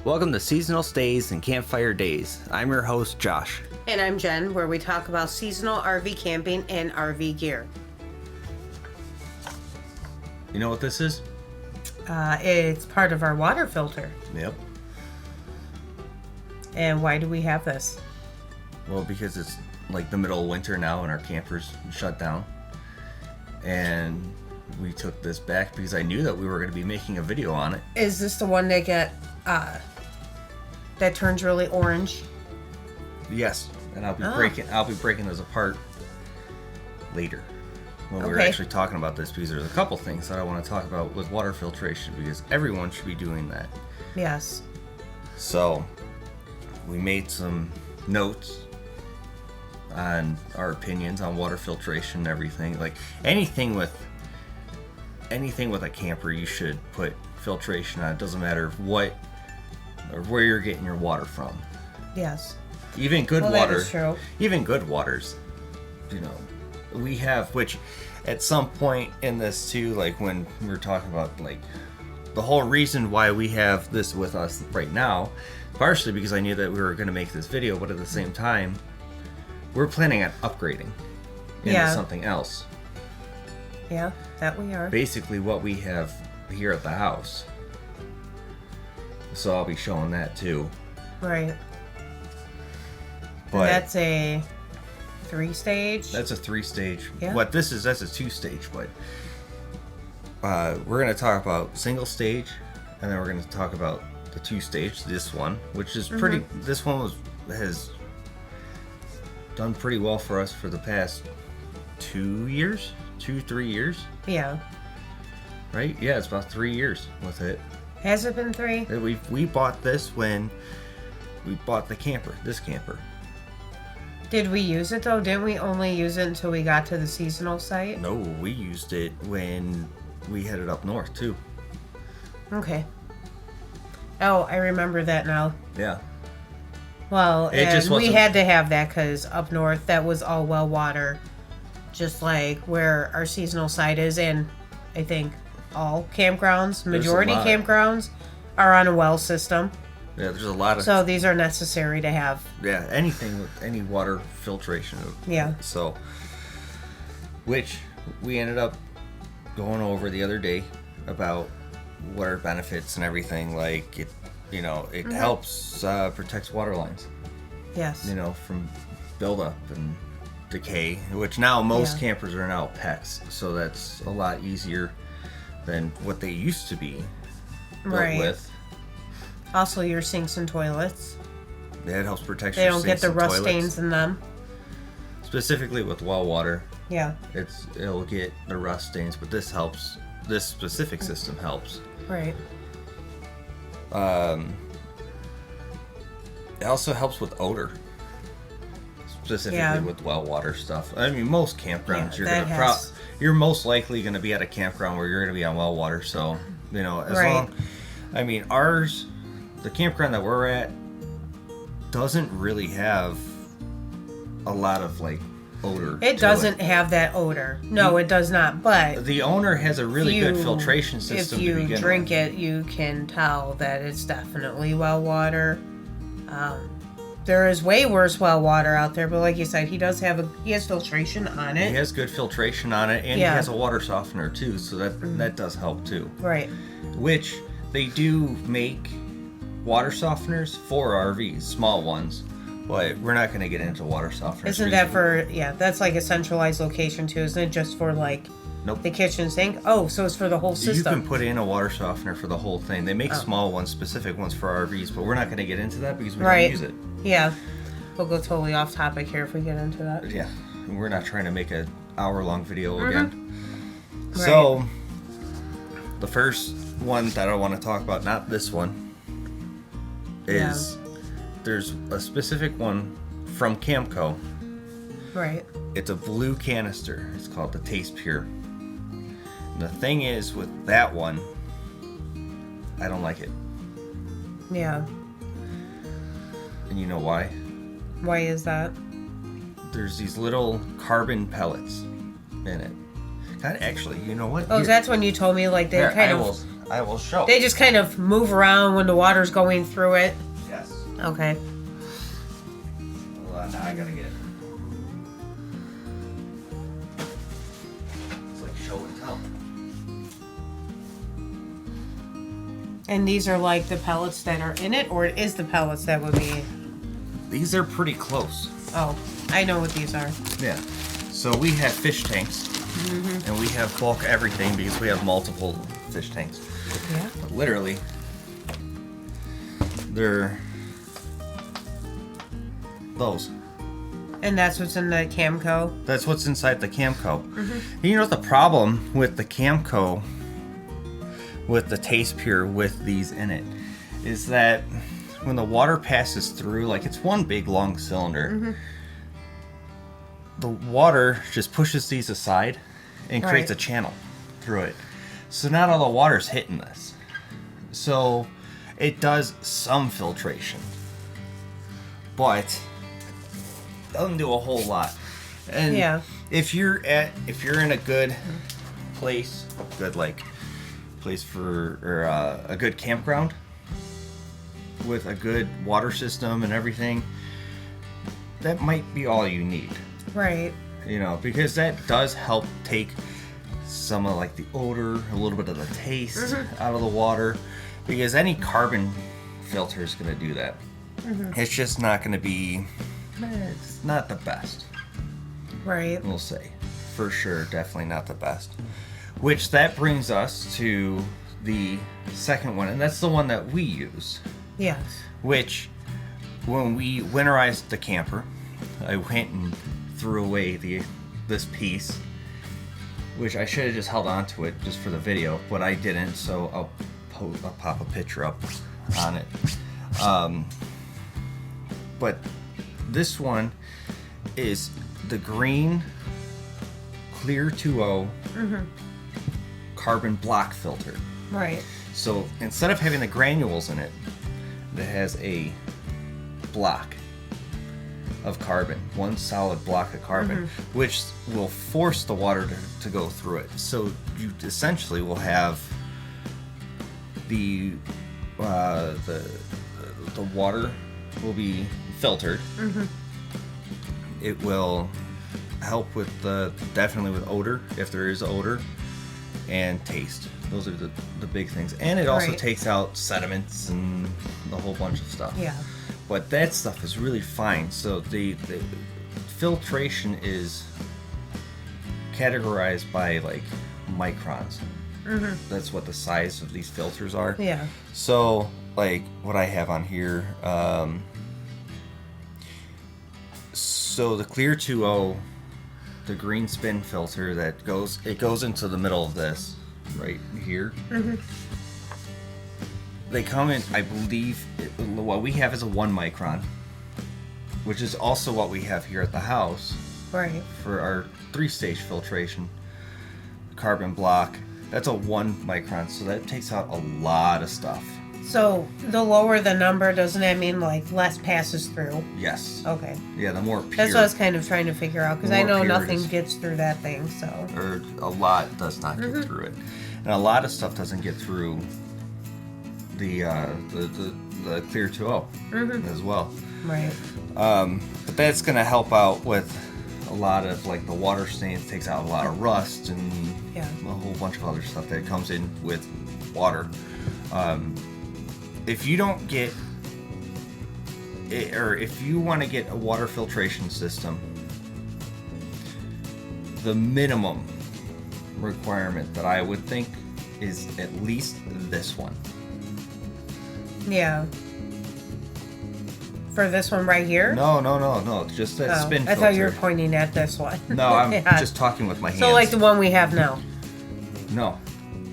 Welcome to Seasonal Stays and Campfire Days. I'm your host, Josh. And I'm Jen, where we talk about seasonal RV camping and RV gear. You know what this is? It's part of our water filter. Yep. And why do we have this? Well, because it's like the middle of winter now and our campers shut down. And we took this back because I knew that we were going to be making a video on it. Is this the one that that turns really orange? Yes, and I'll be breaking those apart later when we're Okay. actually talking about this, because there's a couple things that I want to talk about with water filtration, because everyone should be doing that. Yes. So we made some notes on our opinions on water filtration and everything. Like anything with a camper, you should put filtration on. It doesn't matter what or where you're getting your water from. Yes. Even good Well, water. that is true. Even good waters. You know, we have, which at some point in this too, like when we were talking about like the whole reason why we have this with us right now, partially because I knew that we were going to make this video, but at the same time, we're planning on upgrading into something else. Yeah, that we are. Basically what we have here at the house. So I'll be showing that too. Right. But And that's a 3-stage? that's a 3-stage. Yeah. What this is, that's a 2-stage, but we're going to talk about single stage, and then we're going to talk about the 2-stage, this one, which is pretty, this one has done pretty well for us for the past 3 years, Yeah. right? Yeah, it's about 3 years with it. Has it been 3? We bought this when we bought this camper. Did we use it though? Didn't we only use it until we got to the seasonal site? No, we used it when we headed up north too. Okay. Oh, I remember that now. Yeah. Well, It just and we wasn't- had to have that because up north, that was all well water. Just like where our seasonal site is, and I think all campgrounds, majority lot. campgrounds, are on a well system. Yeah, there's a lot of So these are necessary to have. anything with any water filtration. Yeah. So, which we ended up going over the other day about what are benefits and everything. Like it, it helps protects water lines. Yes. From buildup and decay. Which now most Yeah. campers are now PEX, so that's a lot easier than what they used to be built Right. with. Also, your sinks and toilets. Yeah, it helps protect They your don't get sinks the and rust toilets. stains in them. Specifically with well water, Yeah. it'll get the rust stains, but this helps. This specific system helps. Right. It also helps with odor, specifically with well water stuff. I mean, most campgrounds Yeah, you're most likely gonna be at a campground where you're gonna be on well water. So as Right. long, I mean, the campground that we're at doesn't really have a lot of like odor. It to doesn't have that odor. No, it does not. But The owner has a really good filtration system. If you to begin drink with. it, you can tell that it's definitely well water. There is way worse well water out there, but like you said, he has filtration on it. He has good filtration on it, and Yeah. he has a water softener too, so that does help too. Right. Which they do make water softeners for RVs, small ones, but we're not going to get into water softeners. Isn't that that's like a centralized location too, isn't it? Just for like Nope. the kitchen sink? Oh, so it's for the whole You system. can put in a water softener for the whole thing. They make small ones, specific ones for RVs, but we're not going to get into that because we Right. don't use it. Yeah. We'll go totally off topic here if we get into that. Yeah, and we're not trying to make an hour-long video again. Right. So, the first one that I want to talk about, not this one, is there's a specific one from Camco. Right. It's a blue canister. It's called the Taste Pure. And the thing is, with that one, I don't like it. Yeah. And you know why? Why is that? There's these little carbon pellets in it. God, actually, you know what? Oh, Here- that's when you told me like they here, kind I of will I will show. They just kind of move around when the water's going through it. Yes. Okay. Hold on, now I gotta get it. It's like show and tell. And these are like the pellets that are in it, or it is the pellets that would be... These are pretty close. Oh, I know what these are. Yeah. So we have fish tanks, and we have bulk everything because we have multiple fish tanks. Yeah. But literally, they're those. And that's what's in the Camco. That's what's inside the Camco. You know the problem with the Camco, with the Taste Pure, with these in it, is that when the water passes through, like it's one big long cylinder, the water just pushes these aside and creates a channel through it. So not all the water's hitting this. So it does some filtration, but doesn't do a whole lot. And if you're in a good place, place for a good campground with a good water system and everything, that might be all you need. Right. You know, because that does help take some of like the odor, a little bit of the taste out of the water, because any carbon filter is going to do that. It's just not going to be, it's not the best. Right. We'll say. For sure, definitely not the best. Which that brings us to the second one, and that's the one that we use. Yes. Which, when we winterized the camper, I went and threw away this piece, which I should have just held on to it just for the video, but I didn't, so I'll pop a picture up on it. But this one is the green Clear 2O carbon block filter. Right. So instead of having the granules in it, it has a block of carbon, one solid block of carbon, which will force the water to go through it. So you essentially will have the water will be filtered. It will help with definitely with odor, if there is odor, and taste. Those are the big things. And it also takes out sediments and a whole bunch of stuff. Yeah. But that stuff is really fine. So the filtration is categorized by like microns. That's what the size of these filters are. Yeah. So like what I have on here, so the Clear 2O, the green spin filter that goes into the middle of this right here. They come in, I believe, what we have is a 1 micron, which is also what we have here at the house. Right. For our 3-stage filtration, carbon block. That's a 1 micron, so that takes out a lot of stuff. So the lower the number, doesn't that mean like less passes through? Yes. Okay. Yeah, the more pure. That's what I was kind of trying to figure out, because I know nothing is. gets through that thing, so. Or a lot does not get through it. And a lot of stuff doesn't get through the Clear 2O as well. Right. But that's going to help out with a lot of like the water stains, takes out a lot of rust and a whole bunch of other stuff that comes in with water. If you don't get it, or if you want to get a water filtration system, the minimum requirement that I would think is at least this one. Yeah. For this one right here? No. Just that spin filter. I thought you were pointing at this one. No, I'm just talking with my hands. So like the one we have now? No.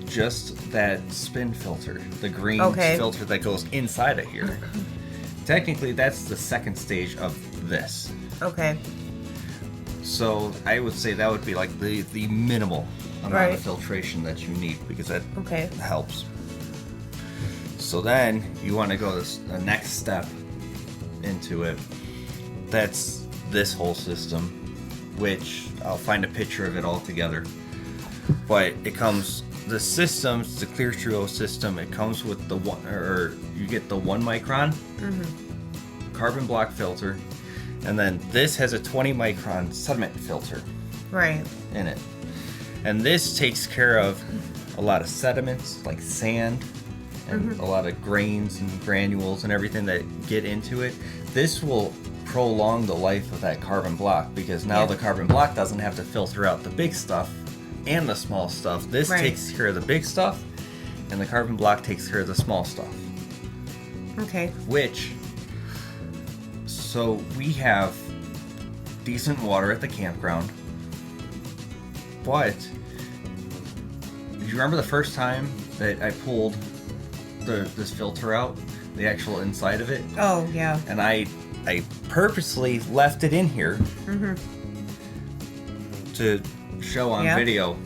Just that spin filter. The green filter that goes inside of here. Technically, that's the second stage of this. Okay. So I would say that would be like the minimal amount of filtration that you need, because that helps. So then you want to go the next step into it. That's this whole system, which I'll find a picture of it all together. But it comes the systems, the Clear 2.0 system, it comes with the one, or you get the 1 micron carbon block filter, and then this has a 20 micron sediment filter Right. in it. And this takes care of a lot of sediments like sand and a lot of grains and granules and everything that get into it. This will prolong the life of that carbon block, because now the carbon block doesn't have to filter out the big stuff and the small stuff. This takes care of the big stuff, and the carbon block takes care of the small stuff. Okay. So we have decent water at the campground, but do you remember the first time that I pulled this filter out, the actual inside of it? Oh, yeah. And I purposely left it in here to show on video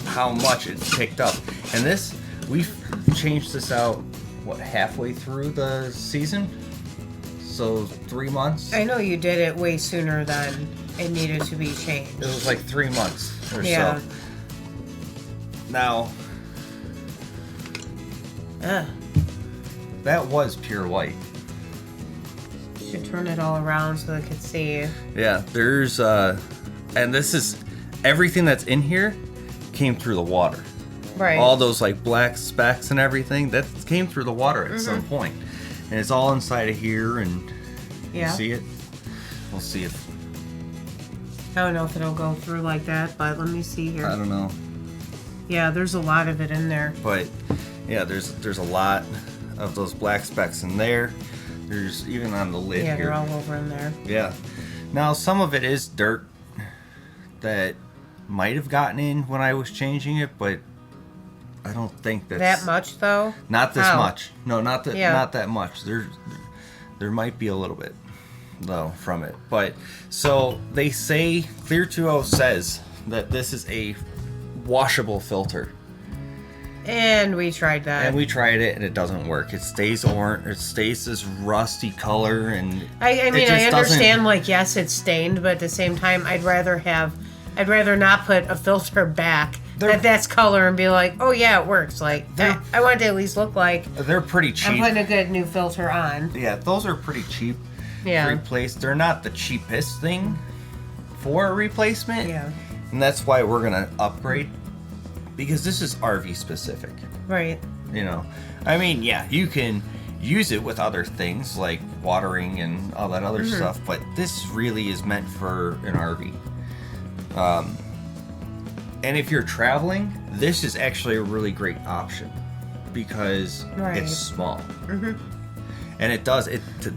how much it picked up. And this, we've changed this out, halfway through the season? So 3 months? I know you did it way sooner than it needed to be changed. It was like 3 months or Yeah. so. Now, that was pure white. Should turn it all around so they could see. Yeah, there's and this is everything that's in here came through the water. Right. All those like black specks and everything that came through the water at some point. And it's all inside of here, and you see it? We'll see if I don't know if it'll go through like that, but let me see here. I don't know. Yeah, there's a lot of it in there. But yeah, there's a lot of those black specks in there. There's even on the lid Yeah, here. they're all over in there. Yeah. Now some of it is dirt that might have gotten in when I was changing it, but I don't think that's That much though? Not this How? much. No, not that. Yeah. Not that much. There might be a little bit though from it. But so they say Clear 2.0 says that this is a washable filter. And we tried that. And we tried it, and it doesn't work. It stays orange. It stays this rusty color, and I mean, it I just understand. Like, yes, it's stained, but at the same time, I'd rather not put a filter back that's color and be like, oh yeah, it works. Like, I want it to at least look like they're pretty cheap. I'm putting a good new filter on. Yeah, those are pretty cheap. Yeah. To replace. They're not the cheapest thing for a replacement. Yeah. And that's why we're gonna upgrade, because this is RV specific. Right. You know, I mean, yeah, you can use it with other things like watering and all that other stuff, but this really is meant for an RV. And if you're traveling, this is actually a really great option because it's small. And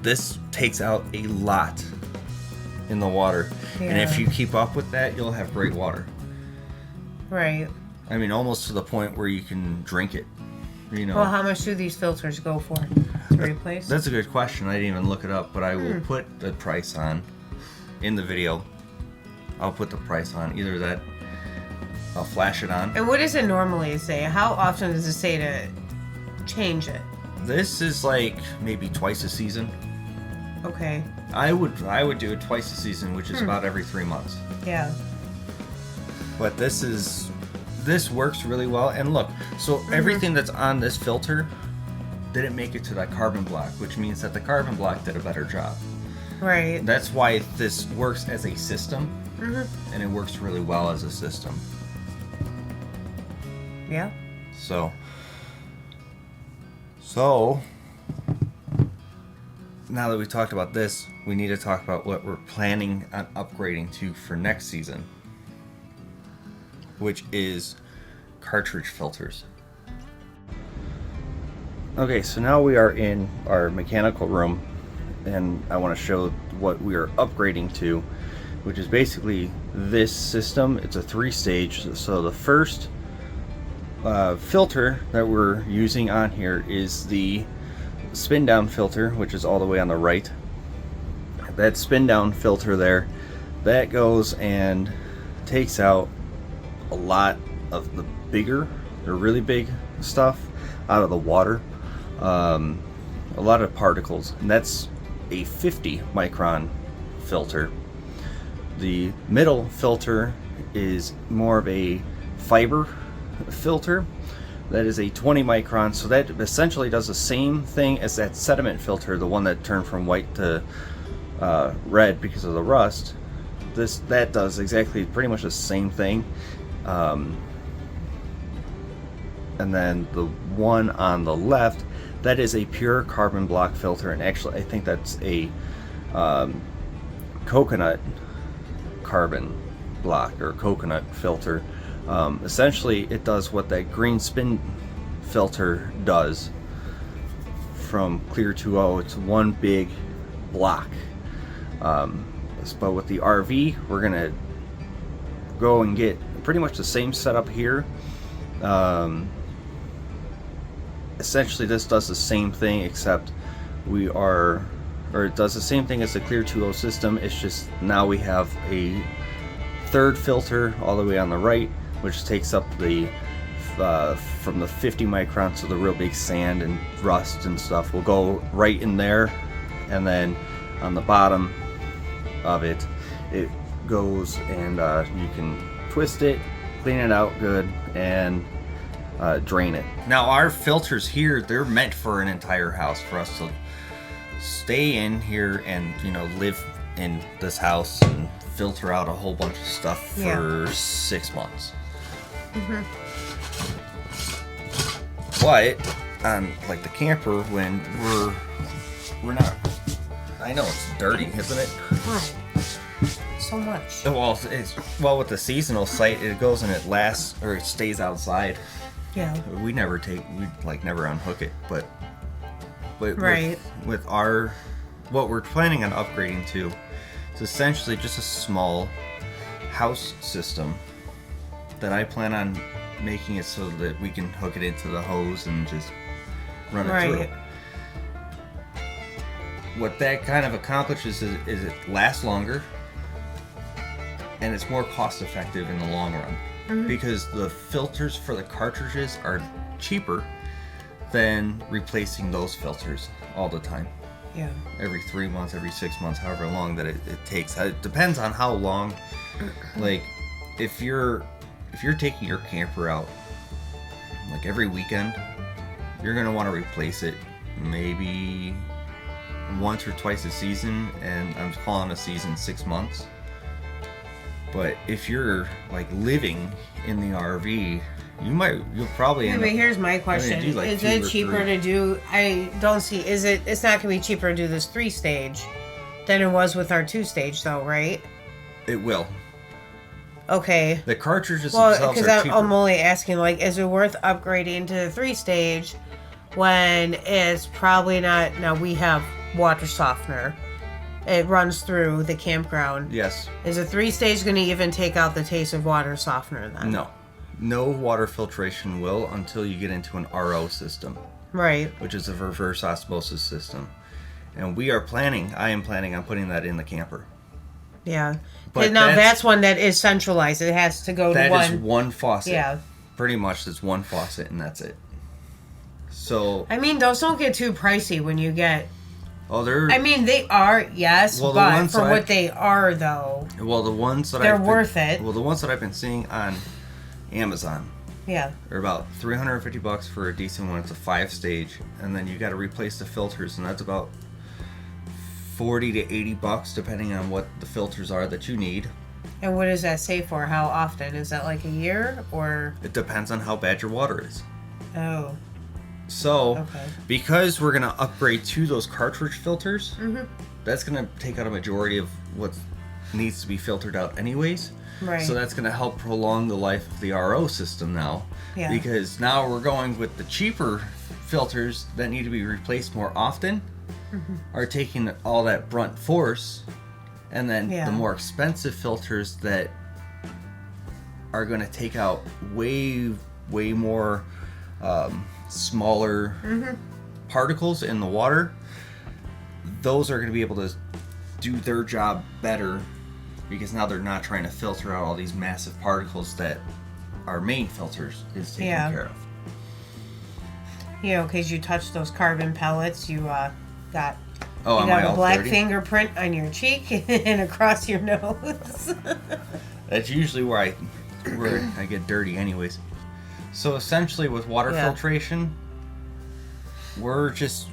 this takes out a lot in the water. And if you keep up with that, you'll have great water. Right. I mean, almost to the point where you can drink it. You know. Well, how much do these filters go for to replace? That's a good question. I didn't even look it up, but I will put the price on in the video. I'll put the price on. Either that, I'll flash it on. And what does it normally say? How often does it say to change it? This is like maybe twice a season. Okay. I would do it twice a season, which is about every 3 months. Yeah. But this works really well. And look, so everything that's on this filter didn't make it to that carbon block, which means that the carbon block did a better job. Right. That's why this works as a system, and it works really well as a system. Yeah. So now that we talked about this, we need to talk about what we're planning on upgrading to for next season, which is cartridge filters. Okay, so now we are in our mechanical room, and I want to show what we are upgrading to, which is basically this system. It's a 3-stage. So the first filter that we're using on here is the spin down filter, which is all the way on the right. That spin down filter there, that goes and takes out a lot of the really big stuff out of the water, a lot of particles, and that's a 50 micron filter. The middle filter is more of a fiber filter. That is a 20 micron, so that essentially does the same thing as that sediment filter, the one that turned from white to red because of the rust. That does exactly pretty much the same thing. And then the one on the left, that is a pure carbon block filter, and actually I think that's a coconut carbon block or coconut filter. Essentially it does what that green spin filter does from Clear 2.0. It's one big block. But with the RV, we're gonna go and get pretty much the same setup here. Essentially this does the same thing, except it does the same thing as the Clear 2.0 system. It's just now we have a third filter all the way on the right, which takes up the from the 50 microns to the real big sand and rust and stuff. We'll go right in there, and then on the bottom of it goes and you can twist it, clean it out good, and drain it. Now our filters here, they're meant for an entire house, for us to stay in here and live in this house and filter out a whole bunch of stuff for 6 months. But on like the camper, when we're not, I know it's dirty, isn't it? Why? So much. Well, with the seasonal site, it goes and it lasts, or it stays outside. Yeah. We never unhook it, but right. with what we're planning on upgrading to, it's essentially just a small house system that I plan on making it so that we can hook it into the hose and just run it through. What that kind of accomplishes is it lasts longer, and it's more cost effective in the long run, because the filters for the cartridges are cheaper than replacing those filters all the time. Yeah. Every 3 months, every 6 months, however long that it takes. It depends on how long. Like if you're taking your camper out like every weekend, you're gonna want to replace it maybe once or twice a season, and I'm calling a season 6 months. But if you're like living in the RV, you'll probably end but up here's my question. do like is 2 it or cheaper 3. to do, it's not going to be cheaper to do this 3-stage than it was with our 2-stage though, right? It will. Okay. The cartridges Well, themselves because are cheaper. I'm only asking, like, is it worth upgrading to the 3-stage when it's probably not, now we have water softener. It runs through the campground. Yes. Is a 3-stage going to even take out the taste of water softener then? No water filtration will until you get into an RO system. Right. Which is a reverse osmosis system. And I am planning on putting that in the camper. Yeah. But now that's one that is centralized. It has to go to one. That is one faucet. Yeah. Pretty much it's one faucet and that's it. So. I mean, those don't get too pricey when you get. Oh, I mean, they are, yes, well, but for what they are, though. Well, the ones that they're worth it. Well, the ones that I've been seeing on Amazon. Yeah. They're about $350 for a decent one. It's a 5-stage, and then you got to replace the filters, and that's about $40 to $80 depending on what the filters are that you need. And what does that say for? How often? Is that like a year or? It depends on how bad your water is. Oh. So, because we're going to upgrade to those cartridge filters, that's going to take out a majority of what needs to be filtered out anyways. Right. So that's going to help prolong the life of the RO system now. Yeah. Because now we're going with the cheaper filters that need to be replaced more often, are taking all that brunt force, and then the more expensive filters that are going to take out way more smaller particles in the water, those are going to be able to do their job better, because now they're not trying to filter out all these massive particles that our main filters is taking care of. You know, because you touched those carbon pellets, you got a black dirty fingerprint on your cheek and across your nose. That's usually where I get dirty anyways. So essentially, with water Yeah. filtration, we're just.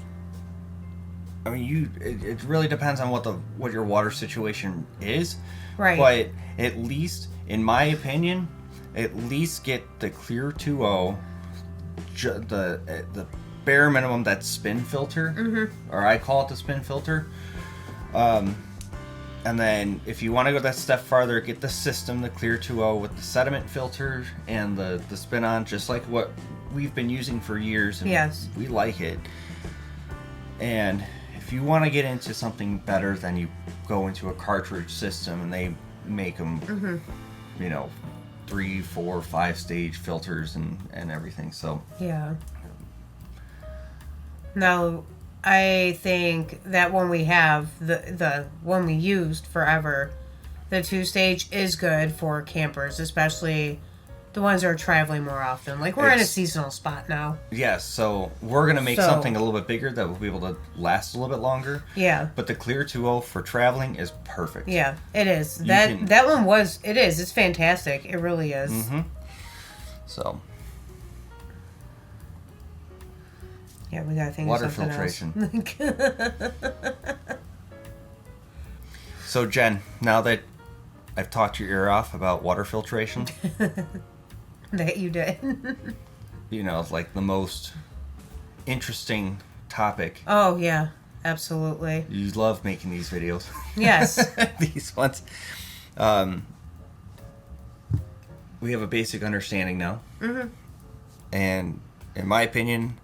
I mean, it really depends on what your water situation is. Right. But at least, in my opinion, at least get the Clear 2O, the bare minimum, that spin filter, or I call it the spin filter. And then if you want to go that step farther, get the system, the Clear 2O with the sediment filter and the spin on, just like what we've been using for years. And Yes. we like it. And if you want to get into something better, then you go into a cartridge system, and they make them, 3, 4, 5 stage filters and everything. So Yeah. Now, I think that one we have, the one we used forever, the 2-stage is good for campers, especially the ones that are traveling more often. Like, we're in a It's- seasonal spot now. yes, so we're gonna make So- something a little bit bigger that will be able to last a little bit longer. Yeah. But the Clear 2O for traveling is perfect. Yeah, it is. You That can- that one was. It is. It's fantastic. It really is. Mm-hmm. So Yeah, we gotta think water of something filtration. else. So Jen, now that I've talked your ear off about water filtration, That you did. like the most interesting topic. Oh yeah, absolutely. You love making these videos. Yes. These ones. We have a basic understanding now. Mm-hmm. And in my opinion,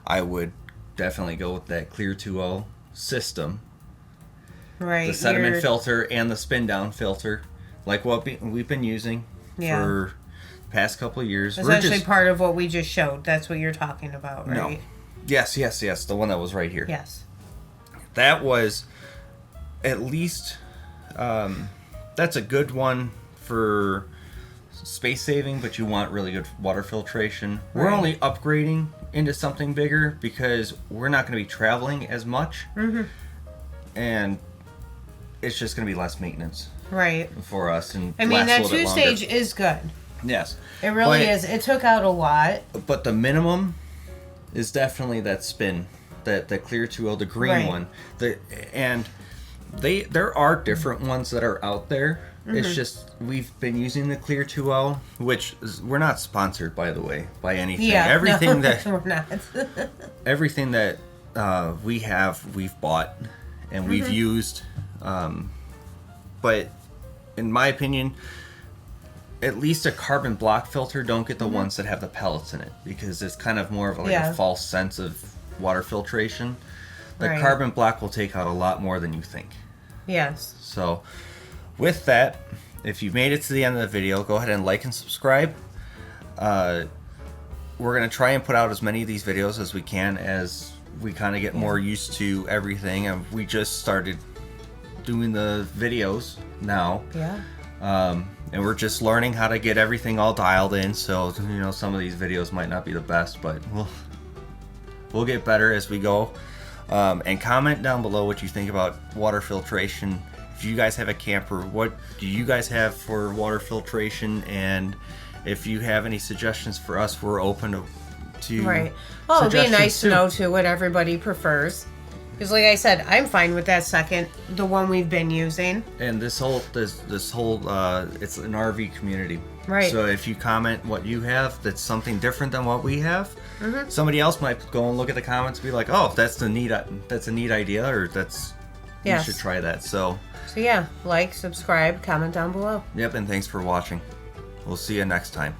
I would definitely go with that Clear 2O system. Right. The sediment you're- filter and the spin down filter, like what we've been using Yeah. for the past couple of years. Essentially part of what we just showed. That's what you're talking about, right? No. Yes, the one that was right here. Yes. That was at least that's a good one for space saving, but you want really good water filtration. We're Right. only upgrading into something bigger because we're not going to be traveling as much, and it's just going to be less maintenance Right. for us. And I mean, last a that little bit longer. 2-stage is good. Yes, It really But- is. It took out a lot. But the minimum is definitely that spin, that Clear 2O, the green Right. one. There are different ones that are out there. Mm-hmm. It's just we've been using the Clear 2O, which we're not sponsored, by the way, by anything. Yeah. Everything no, that we're not. everything that we've bought and we've Mm-hmm. used. But in my opinion, at least a carbon block filter, don't get the ones that have the pellets in it, because it's kind of more of like Yeah. a false sense of water filtration. The Right. carbon block will take out a lot more than you think. Yes. So with that, if you've made it to the end of the video, go ahead and like and subscribe. We're going to try and put out as many of these videos as we can as we kind of get more used to everything. And we just started doing the videos now. Yeah. And we're just learning how to get everything all dialed in. So, some of these videos might not be the best, but we'll get better as we go. And comment down below what you think about water filtration. If you guys have a camper, what do you guys have for water filtration? And if you have any suggestions for us, we're open to Right. Well, it'd be suggestions nice to too. know too what everybody prefers. Because, like I said, I'm fine with that second, the one we've been using. And this whole it's an RV community, Right. So if you comment what you have that's something different than what we have, Mm-hmm. somebody else might go and look at the comments and be like, oh, that's a neat idea, or Yes. you should try that. So So yeah, like, subscribe, comment down below. yep, and thanks for watching. We'll see you next time.